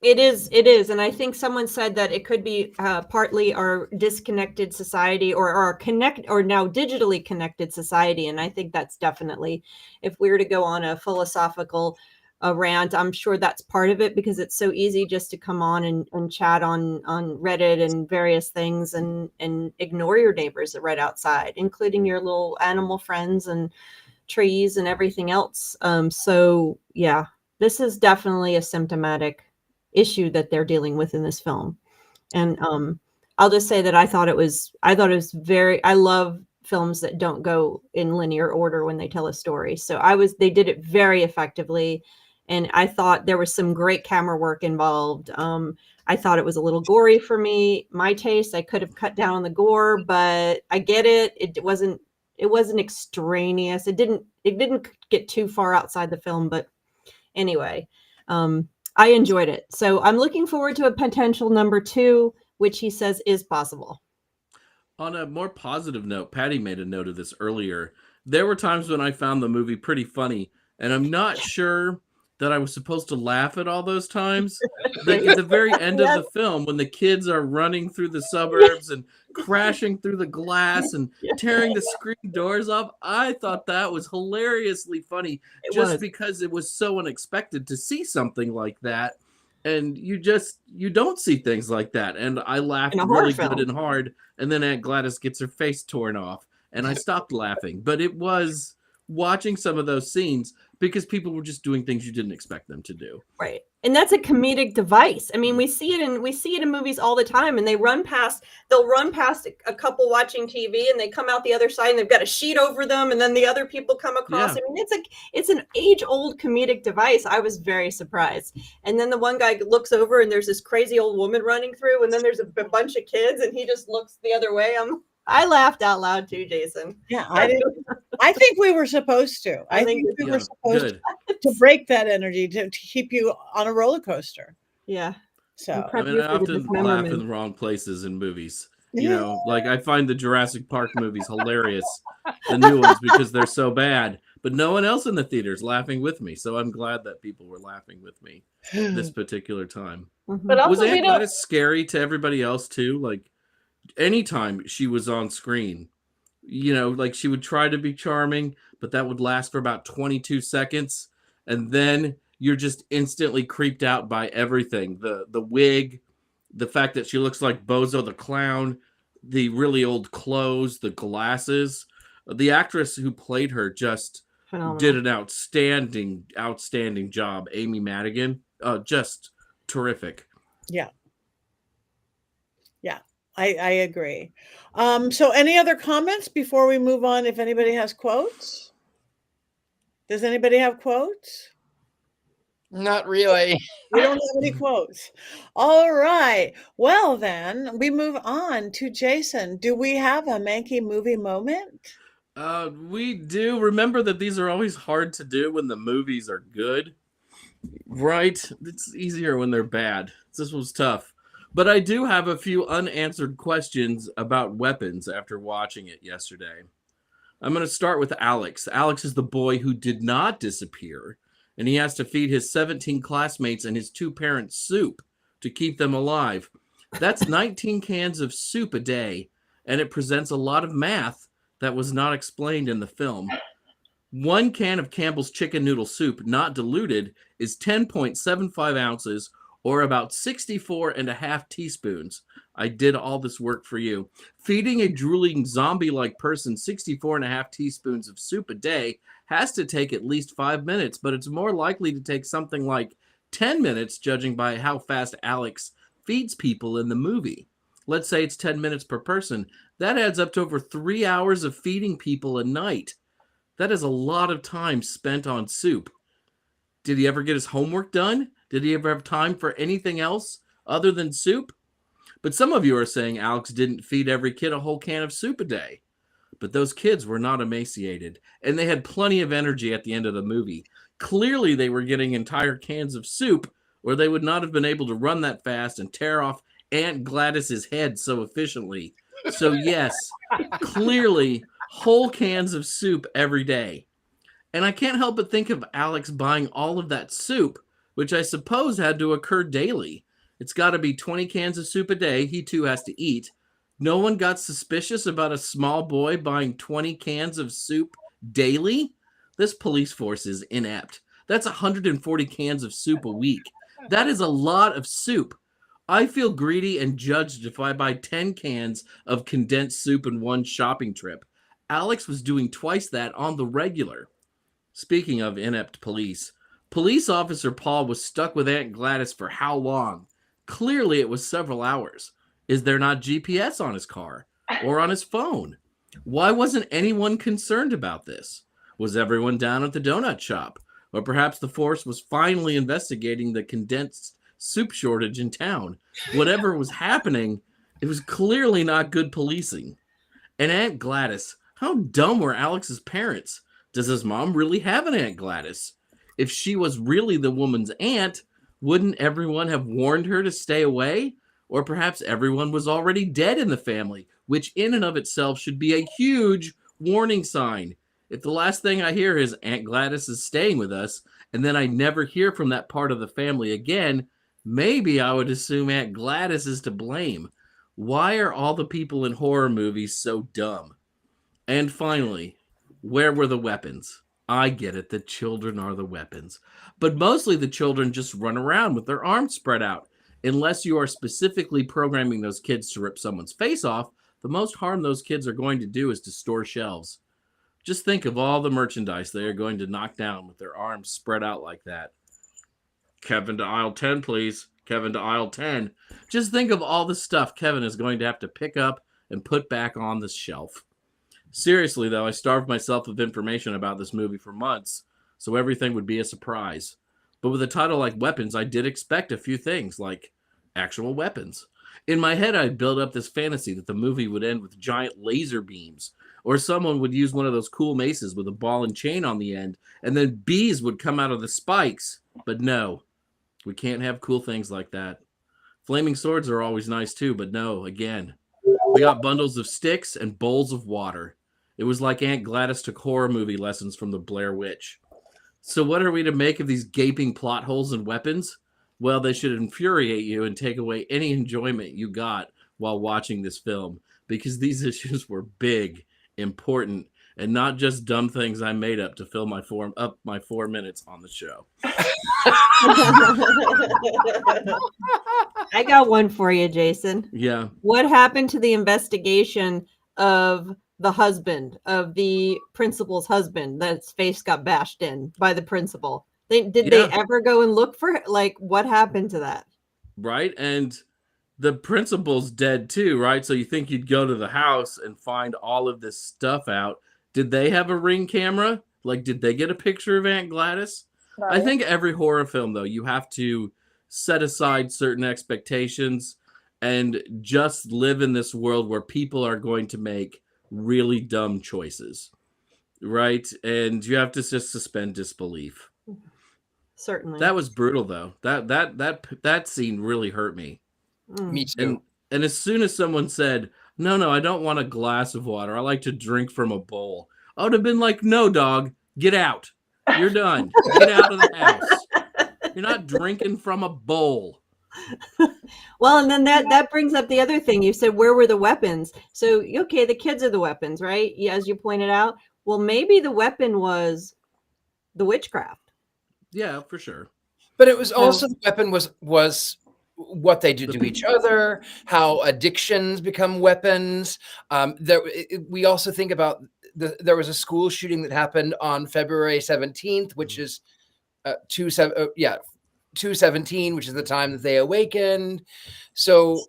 it is. And I think someone said that it could be partly our disconnected society or our now digitally connected society. And I think that's definitely, if we were to go on a philosophical rant, I'm sure that's part of it, because it's so easy just to come on and chat on Reddit and various things and ignore your neighbors right outside, including your little animal friends and trees and everything else. So yeah, this is definitely a symptomatic issue that they're dealing with in this film. And I'll just say that I thought it was I love films that don't go in linear order when they tell a story. So they did it very effectively. And I thought there was some great camera work involved. I thought it was a little gory for me. My taste, I could have cut down on the gore, but I get it. It wasn't extraneous. It didn't get too far outside the film, but anyway, I enjoyed it. So I'm looking forward to a potential number 2, which he says is possible. On a more positive note, Patty made a note of this earlier. There were times when I found the movie pretty funny, and I'm not sure that I was supposed to laugh at all those times. Like at the very end of the film, when the kids are running through the suburbs and crashing through the glass and tearing the screen doors off, I thought that was hilariously funny, because it was so unexpected to see something like that. And you don't see things like that. And I laughed really good and hard. And then Aunt Gladys gets her face torn off, and I stopped laughing. But it was watching some of those scenes because people were just doing things you didn't expect them to do. Right. And that's a comedic device. I mean, we see it in movies all the time, and they'll run past a couple watching TV, and they come out the other side and they've got a sheet over them, and then the other people come across. Yeah. I mean, it's an age-old comedic device. I was very surprised. And then the one guy looks over and there's this crazy old woman running through, and then there's a bunch of kids, and he just looks the other way. I laughed out loud too, Jason. Yeah, I think we were supposed to. I think we were supposed to break that energy to keep you on a roller coaster. Yeah. So I often laugh in the wrong places in movies. You know, like I find the Jurassic Park movies hilarious, the new ones, because they're so bad. But no one else in the theater is laughing with me. So I'm glad that people were laughing with me this particular time. But also, was Aunt Gladys scary to everybody else too? Like, anytime she was on screen, you know, like she would try to be charming, but that would last for about 22 seconds. and then you're just instantly creeped out by everything. The wig, the fact that she looks like Bozo the Clown, the really old clothes, the glasses. The actress who played her just did an outstanding job. Amy Madigan, just terrific. Yeah. I agree. So any other comments before we move on? If anybody has quotes, does anybody have quotes? Not really. We don't have any quotes. All right. Well, then we move on to Jason. Do we have a Mankey movie moment? We do. Remember that these are always hard to do when the movies are good, right? It's easier when they're bad. This was tough. But I do have a few unanswered questions about weapons after watching it yesterday. I'm going to start with Alex. Alex is the boy who did not disappear, and he has to feed his 17 classmates and his 2 parents soup to keep them alive. That's 19 cans of soup a day, and it presents a lot of math that was not explained in the film. 1 can of Campbell's chicken noodle soup, not diluted, is 10.75 ounces, or about 64.5 teaspoons. I did all this work for you. Feeding a drooling zombie-like person 64.5 teaspoons of soup a day has to take at least 5 minutes, but it's more likely to take something like 10 minutes, judging by how fast Alex feeds people in the movie. Let's say it's 10 minutes per person. That adds up to over 3 hours of feeding people a night. That is a lot of time spent on soup. Did he ever get his homework done? Did he ever have time for anything else other than soup? But some of you are saying Alex didn't feed every kid a whole can of soup a day. But those kids were not emaciated, and they had plenty of energy at the end of the movie. Clearly, they were getting entire cans of soup, or they would not have been able to run that fast and tear off Aunt Gladys's head so efficiently. So yes, clearly, whole cans of soup every day. And I can't help but think of Alex buying all of that soup, which I suppose had to occur daily. It's got to be 20 cans of soup a day. He too has to eat. No one got suspicious about a small boy buying 20 cans of soup daily? This police force is inept. That's 140 cans of soup a week. That is a lot of soup. I feel greedy and judged if I buy 10 cans of condensed soup in one shopping trip. Alex was doing twice that on the regular. Speaking of inept police, Police Officer Paul was stuck with Aunt Gladys for how long? Clearly it was several hours. Is there not GPS on his car or on his phone? Why wasn't anyone concerned about this? Was everyone down at the donut shop? Or perhaps the force was finally investigating the condensed soup shortage in town. Whatever was happening, it was clearly not good policing. And Aunt Gladys, how dumb were Alex's parents? Does his mom really have an Aunt Gladys? If she was really the woman's aunt, wouldn't everyone have warned her to stay away? Or perhaps everyone was already dead in the family, which in and of itself should be a huge warning sign. If the last thing I hear is Aunt Gladys is staying with us, and then I never hear from that part of the family again, maybe I would assume Aunt Gladys is to blame. Why are all the people in horror movies so dumb? And finally, where were the weapons? I get it, the children are the weapons. But mostly the children just run around with their arms spread out. Unless you are specifically programming those kids to rip someone's face off, the most harm those kids are going to do is to store shelves. Just think of all the merchandise they are going to knock down with their arms spread out like that. Kevin to aisle 10, please. Kevin to aisle 10. Just think of all the stuff Kevin is going to have to pick up and put back on the shelf. Seriously, though, I starved myself of information about this movie for months, so everything would be a surprise. But with a title like Weapons, I did expect a few things, like actual weapons. In my head, I built up this fantasy that the movie would end with giant laser beams, or someone would use one of those cool maces with a ball and chain on the end, and then bees would come out of the spikes. But no, we can't have cool things like that. Flaming swords are always nice too, but no, again. We got bundles of sticks and bowls of water. It was like Aunt Gladys took horror movie lessons from the Blair Witch. So what are we to make of these gaping plot holes and weapons? Well, they should infuriate you and take away any enjoyment you got while watching this film, because these issues were big, important, and not just dumb things I made up to fill my 4 minutes on the show. I got one for you, Jason. Yeah. What happened to the investigation of the husband, of the principal's husband, that's face got bashed in by the principal? Did they ever go and look for, like, what happened to that? Right. And the principal's dead too, right? So you think you'd go to the house and find all of this stuff out. Did they have a Ring camera? Like, did they get a picture of Aunt Gladys? Right. I think every horror film, though, you have to set aside certain expectations and just live in this world where people are going to make really dumb choices, right? And you have to just suspend disbelief. Certainly. That was brutal, though. That scene really hurt me. Me too. And as soon as someone said, no, I don't want a glass of water, I like to drink from a bowl, I would have been like, no, dog, get out. You're done. Get out of the house. You're not drinking from a bowl. Well, and then that brings up the other thing. You said, where were the weapons? So, okay, the kids are the weapons, right? Yeah, as you pointed out. Well, maybe the weapon was the witchcraft. Yeah, for sure. But it was also the weapon was what they do to each other, how addictions become weapons. We also think about there was a school shooting that happened on February 17th, which is 2/17, which is the time that they awakened. So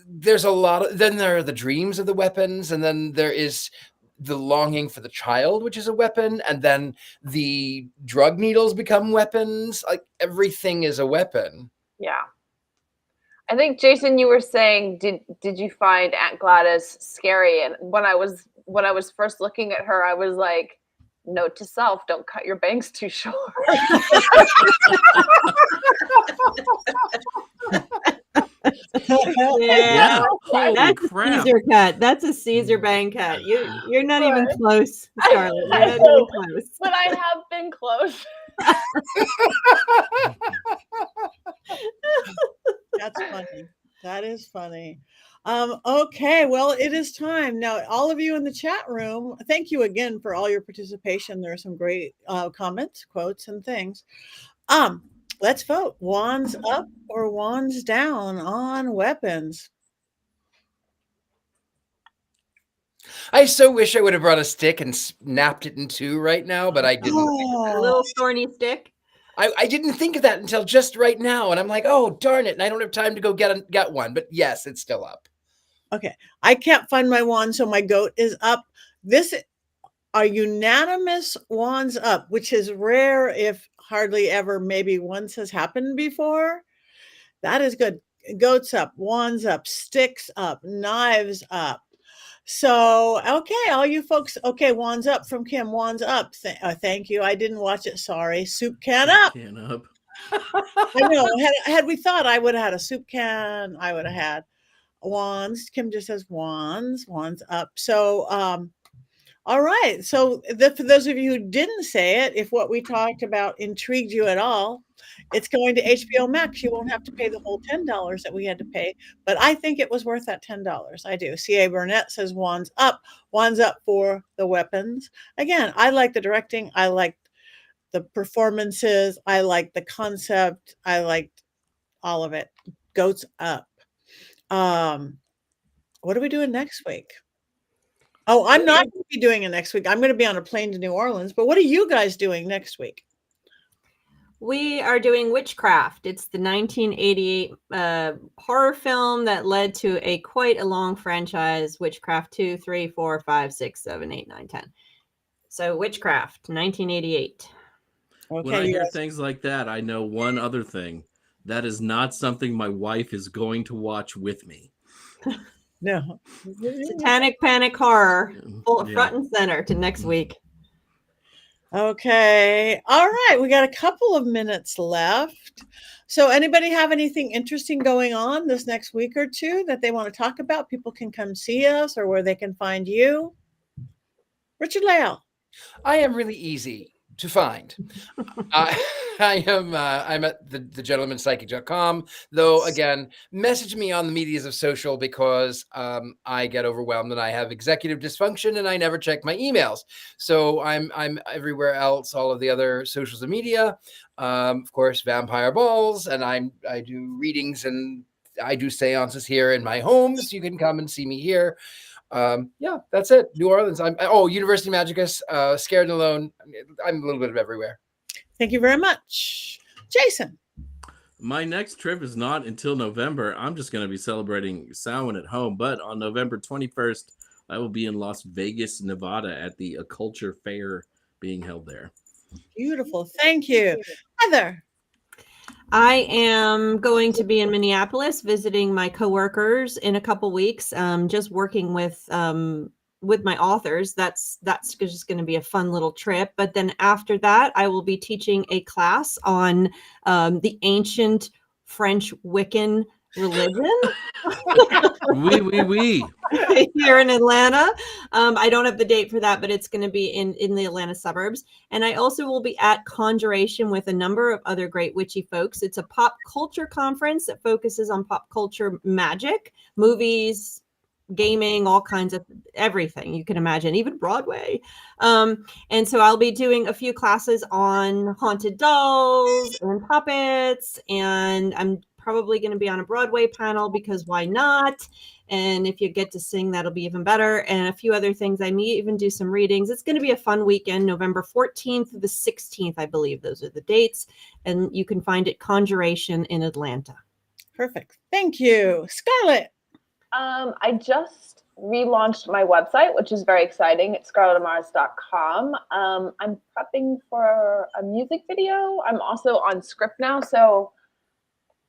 there's a lot of, then there are the dreams of the weapons, and then there is the longing for the child, which is a weapon, and then the drug needles become weapons. Like, everything is a weapon. Yeah. I think, Jason, you were saying, did you find Aunt Gladys scary? And when I was first looking at her, I was like, note to self, don't cut your bangs too short. Yeah. Holy That's crap. a Caesar cut. That's a Caesar bang cut. You're not even close, Scarlett. You're not even close. But I have been close. That's funny. That is funny. Okay, well, it is time. Now, all of you in the chat room, thank you again for all your participation. There are some great comments, quotes, and things. Let's vote. Wands up or wands down on weapons? I so wish I would have brought a stick and snapped it in two right now, but I didn't. A little thorny stick. I didn't think of that until just right now, and I'm like, oh, darn it, and I don't have time to go get one. But yes, it's still up. Okay, I can't find my wand, so my goat is up. This are unanimous wands up, which is rare, if hardly ever, maybe once has happened before. That is good. Goats up, wands up, sticks up, knives up. So, okay, all you folks, okay, wands up from Kim, wands up. Thank you. I didn't watch it. Sorry. Soup can up. Can up. I know. Had we thought, I would have had a soup can. I would have had wands. Kim just says wands up. So, all right. So for those of you who didn't say it, if what we talked about intrigued you at all, it's going to HBO Max. You won't have to pay the whole $10 that we had to pay, but I think it was worth that $10. I do. C.A. Burnett says wands up for the weapons. Again, I like the directing. I like the performances. I like the concept. I liked all of it. Goats up. What are we doing next week? Oh, I'm not going to be doing it next week. I'm going to be on a plane to New Orleans. But what are you guys doing next week? We are doing Witchcraft. It's the 1988 horror film that led to quite a long franchise. Witchcraft 2, 3, 4, 5, 6, 7, 8, 9, 10. So Witchcraft, 1988. Okay, When I hear things like that, I know one other thing. That is not something my wife is going to watch with me. No. Satanic Panic Horror, front and center to next week. Okay. All right. We got a couple of minutes left. So anybody have anything interesting going on this next week or two that they want to talk about? People can come see us or where they can find you. Richard-Lael. I am really easy. to find. I'm at thegentlemanpsychic.com, though again, message me on the medias of social because I get overwhelmed and I have executive dysfunction and I never check my emails. So I'm everywhere else, all of the other socials and media. Of course, Vampire Balls, and I do readings and I do seances here in my home, so you can come and see me here. Yeah, that's it. New Orleans. University Magicus, Scared and Alone. I'm a little bit of everywhere. Thank you very much. Jason. My next trip is not until November. I'm just going to be celebrating Samhain at home. But on November 21st, I will be in Las Vegas, Nevada at the Culture Fair being held there. Beautiful. Thank you. Heather. I am going to be in Minneapolis visiting my coworkers in a couple weeks. Just working with my authors. That's just going to be a fun little trip. But then after that, I will be teaching a class on the ancient French Wiccan religion. Oui. Here in Atlanta. I don't have the date for that, but it's going to be in the Atlanta suburbs. And I also will be at Conjuration with a number of other great witchy folks. It's a pop culture conference that focuses on pop culture magic, movies, gaming, all kinds of everything you can imagine, even Broadway. And so I'll be doing a few classes on haunted dolls and puppets, and I'm probably going to be on a Broadway panel because why not? And if you get to sing, that'll be even better. And a few other things. I may even do some readings. It's going to be a fun weekend, November 14th to the 16th, I believe. Those are the dates. And you can find it Conjuration in Atlanta. Perfect. Thank you. Scarlett. I just relaunched my website, which is very exciting. It's scarlettamars.com. I'm prepping for a music video. I'm also on script now, so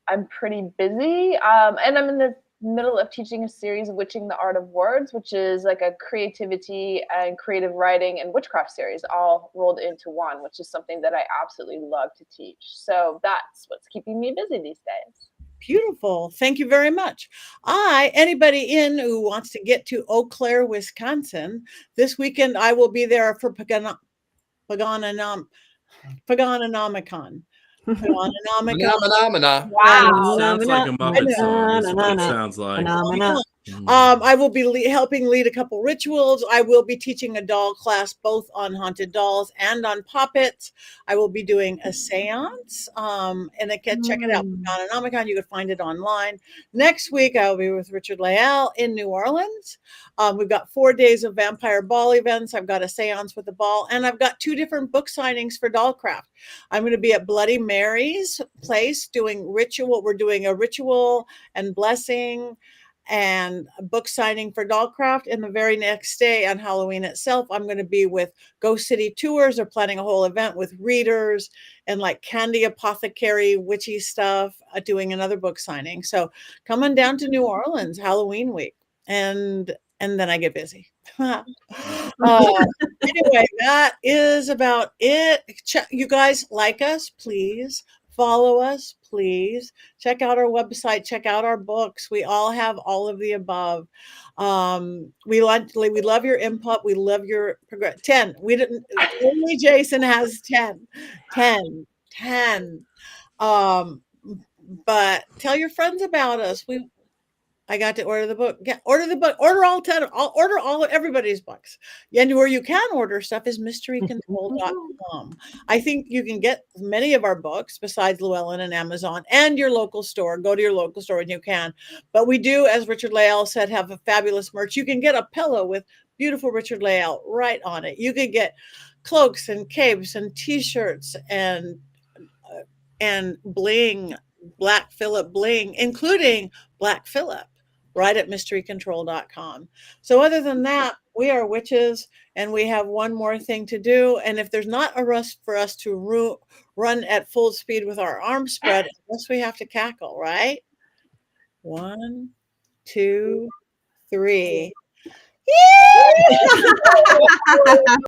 I'm pretty busy. And I'm in the middle of teaching a series, Witching the Art of Words, which is like a creativity and creative writing and witchcraft series all rolled into one, which is something that I absolutely love to teach. So that's what's keeping me busy these days. Beautiful. Thank you very much. Anybody in who wants to get to Eau Claire, Wisconsin, this weekend I will be there for Paganomicon. Phenomena. Wow. Sounds like a Muppet song. Is what it sounds like. I will be helping lead a couple rituals. I will be teaching a doll class both on haunted dolls and on puppets. I will be doing a seance. And again, check it out. Phenomena. You can find it online. Next week, I will be with Richard-Lael in New Orleans. We've got 4 days of vampire ball events. I've got a seance with a ball, and I've got 2 different book signings for Dollcraft. I'm going to be at Bloody Mary's place doing ritual. We're doing a ritual and blessing and a book signing for Dollcraft. And the very next day on Halloween itself, I'm going to be with Ghost City Tours. They're planning a whole event with readers and like candy apothecary witchy stuff, doing another book signing. So coming down to New Orleans Halloween week. And then I get busy. Anyway, that is about it. You guys like us, please. Follow us, please. Check out our website. Check out our books. We all have all of the above. We love your input. We love your progress. 10. We didn't. Only Jason has 10. 10. 10. But tell your friends about us. I got to order the book. Yeah, order the book. Order all 10. I'll order all of everybody's books. And where you can order stuff is mysterycontrol.com. I think you can get many of our books besides Llewellyn and Amazon and your local store. Go to your local store when you can. But we do, as Richard-Lael said, have a fabulous merch. You can get a pillow with beautiful Richard-Lael right on it. You can get cloaks and capes and T-shirts and bling, Black Phillip bling, including Black Phillip, right at mysterycontrol.com. So other than that, we are witches and we have one more thing to do. And if there's not a rush for us to run at full speed with our arms spread, unless we have to cackle, right? 1, 2, 3. Yeah!